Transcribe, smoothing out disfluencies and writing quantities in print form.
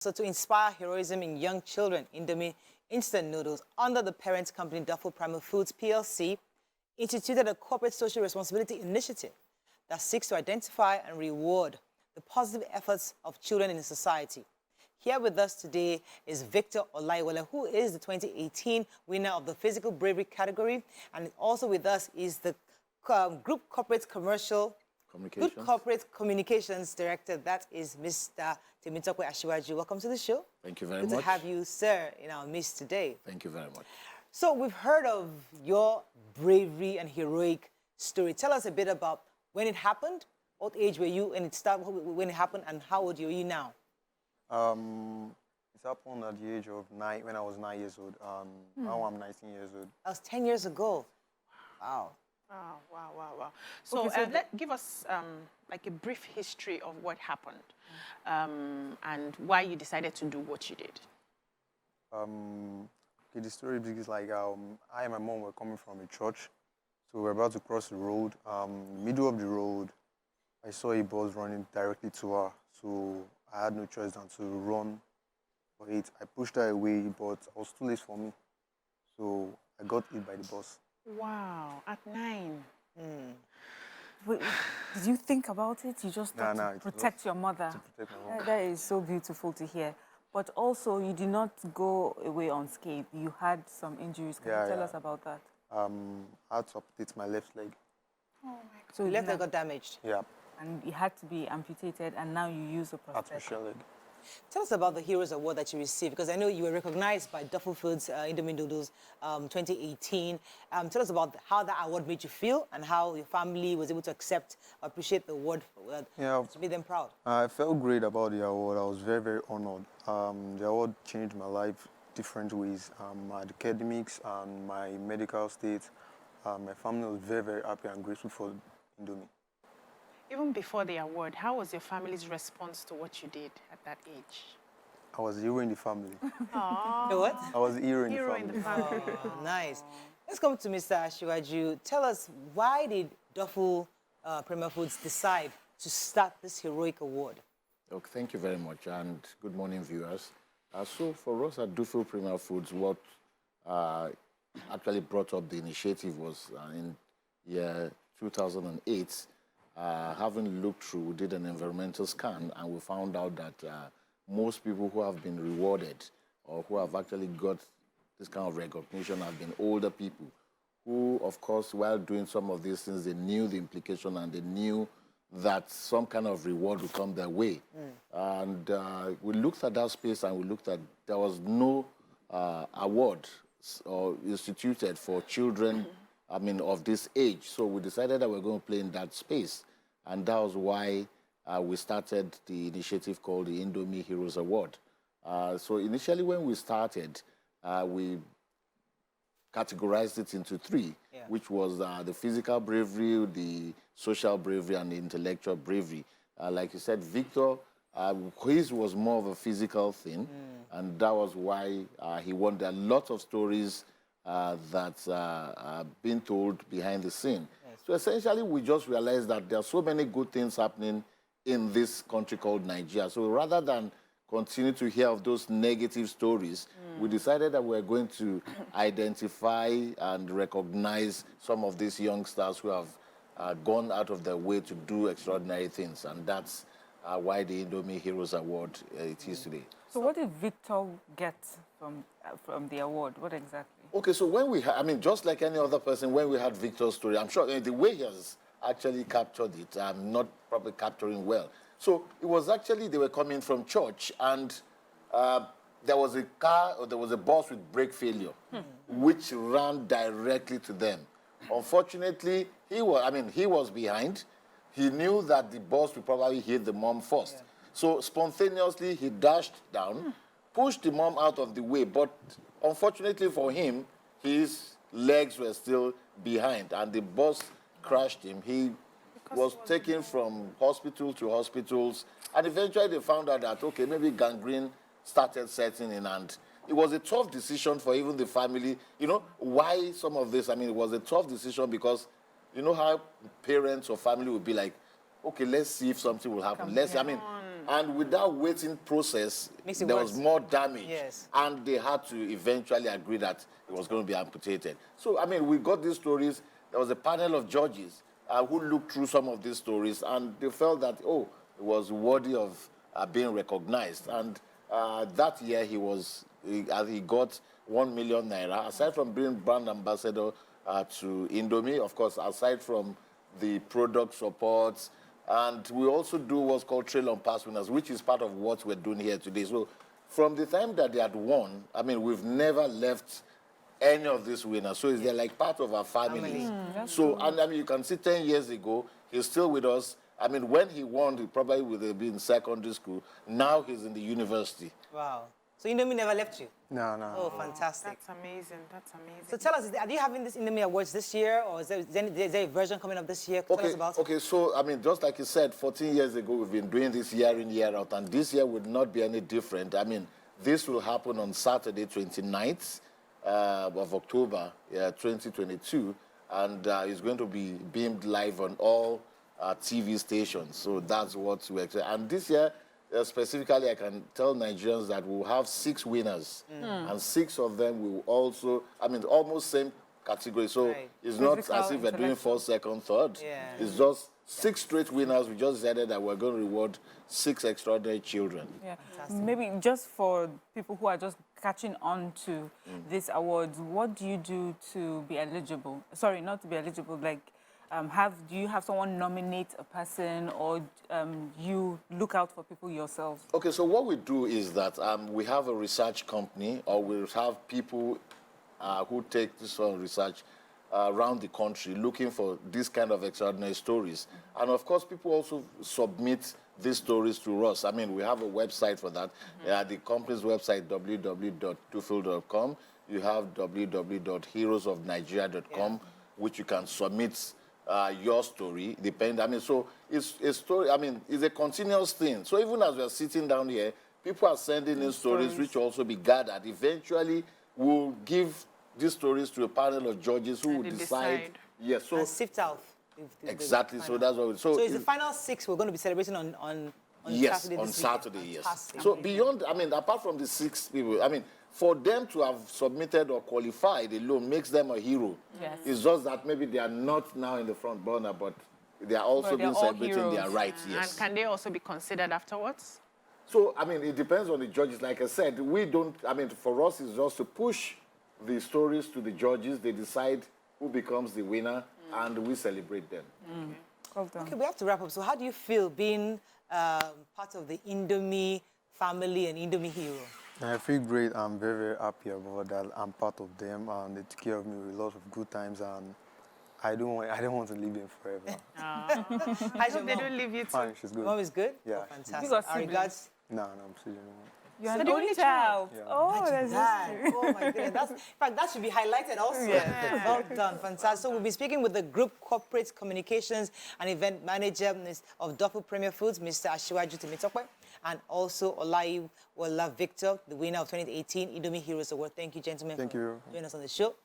So to inspire heroism in young children, Indomie instant noodles under the parent company Dufil Prima Foods PLC instituted a corporate social responsibility initiative that seeks to identify and reward the positive efforts of children in society. Here with us today is Victor Olaiola, who is the 2018 winner of the physical bravery category, and also with us is the Group Corporate Communications Director, that is Mr. Temitope Ashiwaju. Welcome to the show. Thank you very much. Good to have you, sir, in our midst today. Thank you very much. So we've heard of your bravery and heroic story. Tell us a bit about when it happened, what age were you when it happened, and how old are you now? It happened at the age of 9, when I was 9 years old. Now I'm 19 years old. That was 10 years ago. Wow. Wow. So, okay, give us like a brief history of what happened and why you decided to do what you did. Okay, the story begins like I and my mom were coming from a church. So we're about to cross the road. Middle of the road, I saw a bus running directly to her. So I had no choice than to run for it. I pushed her away, but it was too late for me. So I got hit by the bus. Wow, at 9. Wait, did you think about it? You just thought to protect your mother. To protect my mom. That is so beautiful to hear. But also, you did not go away unscathed. You had some injuries. Can you tell us about that? I had to amputate my left leg. Oh my God. So your left leg got damaged? Yeah. And it had to be amputated, and now you use a prosthetic. Artificial leg. Tell us about the Heroes Award that you received, because I know you were recognized by Dufil Foods Indomie Noodles 2018. Tell us about how that award made you feel and how your family was able to appreciate the award to make them proud. I felt great about the award. I was very, very honored. The award changed my life different ways. My academics and my medical state. My family was very, very happy and grateful for Indomie. Even before the award, how was your family's response to what you did at that age? I was a hero in the family. The what? I was a hero in the family. Oh, nice. Let's come to Mr. Ashiwaju. Tell us, why did Dufil Prima Foods decide to start this heroic award? Okay, thank you very much, and good morning, viewers. So for us at Dufil Prima Foods, what actually brought up the initiative was in year 2008. Having looked through, we did an environmental scan, and we found out that most people who have been rewarded or who have actually got this kind of recognition have been older people who, of course, while doing some of these things, they knew the implication and they knew that some kind of reward would come their way. And we looked at that space and we looked at, there was no award or instituted for children of this age. So we decided that we're going to play in that space. And that was why we started the initiative called the Indomie Heroes Award. So initially when we started, we categorized it into 3, which was the physical bravery, the social bravery, and the intellectual bravery. Like you said, Victor, his was more of a physical thing, and that was why he won. There are lots of stories that are being told behind the scene. So essentially, we just realized that there are so many good things happening in this country called Nigeria. So rather than continue to hear of those negative stories, we decided that we're going to identify and recognize some of these youngsters who have gone out of their way to do extraordinary things. And that's why the Indomie Heroes Award it is today. So what did Victor get from the award? What exactly? Okay, so when we had, just like any other person, when we had Victor's story, I'm sure the way he has actually captured it, I'm not probably capturing well. So it was actually, they were coming from church, and there was a car, or there was a bus with brake failure, which ran directly to them. Unfortunately, he was behind. He knew that the bus would probably hit the mom first. So spontaneously, he dashed down, pushed the mom out of the way, but unfortunately for him, his legs were still behind, and the bus crashed him. He was taken from hospital to hospitals, and eventually they found out that, okay, maybe gangrene started setting in, and it was a tough decision for even the family. You know, why some of this? It was a tough decision because you know how parents or family would be like, okay, let's see if something will happen. And with that waiting process, Makes it there worse. was more damage. Yes. And they had to eventually agree that it was going to be amputated. So, I mean, we got these stories. There was a panel of judges who looked through some of these stories, and they felt that, oh, it was worthy of being recognized. And that year, he got 1 million naira, aside from being brand ambassador to Indomie, of course, aside from the product support. And we also do what's called Trail on Pass Winners, which is part of what we're doing here today. So from the time that they had won, I mean, we've never left any of these winners. So they're like part of our family. So, and I mean, you can see 10 years ago, he's still with us. I mean, when he won, he probably would have been in secondary school. Now he's in the university. Wow. So Indomie never left you? No, no. Oh, fantastic. That's amazing. That's amazing. So tell us, are you having this Indomie Awards this year, or is there a version coming up this year? Tell us about it. Okay, so, I mean, just like you said, 14 years ago, we've been doing this year in, year out, and this year would not be any different. I mean, this will happen on Saturday, 29th of October, 2022, and it's going to be beamed live on all TV stations. So that's what we're expecting. And this year, specifically, I can tell Nigerians that we'll have 6 winners, and 6 of them will also, I mean, almost same category. So it's not as if we're doing first, second, third. Yeah. It's just 6 straight winners. We just decided that we're going to reward 6 extraordinary children. Yeah. Maybe just for people who are just catching on to these awards, what do you do to be eligible? Sorry, not to be eligible, like, do you have someone nominate a person, or you look out for people yourselves? Okay, so what we do is that we have a research company, or we have people who take this on research around the country looking for this kind of extraordinary stories. And of course, people also submit these stories to us. I mean, we have a website for that. The company's website, www.dufil.com. You have www.heroesofnigeria.com, which you can submit your story, I mean, so it's a story, I mean, it's a continuous thing. So even as we're sitting down here, people are sending in stories which will also be gathered. Eventually, we'll give these stories to a panel of judges who will decide. Yes, so and sift out. Exactly, so that's what So it's the final 6 we're going to be celebrating on yes, Saturday on this Saturday, weekend. yes. Fantastic. So beyond, I mean, apart from the 6 people, I mean, for them to have submitted or qualified alone makes them a hero. Yes. It's just that maybe they are not now in the front burner, but they are also being celebrating their rights, yes. And can they also be considered afterwards? So, I mean, it depends on the judges. Like I said, we don't, I mean, for us, it's just to push the stories to the judges. They decide who becomes the winner, and we celebrate them. Well done. Okay, we have to wrap up. So how do you feel being part of the Indomie family and Indomie hero? I feel great. I'm very, very happy about that. I'm part of them, and they take care of me with lots of good times, and I don't want to leave them forever. How's your They mom? don't leave you too. Fine, she's good. Mom is good? Yeah. Oh, fantastic. You got Our siblings? regards. No, I'm still anymore. You're So an the only only child. child. Oh, that's That. Oh my goodness. In fact, that should be highlighted also. Yeah. Well done. Fantastic. So we'll be speaking with the Group Corporate Communications and Event Manager of Dufil Premier Foods, Mr. Ashiwaju Temitope, and also Olayiwola Victor, the winner of 2018 Indomie Heroes Award. Thank you, gentlemen, Thank for you. joining us on the show.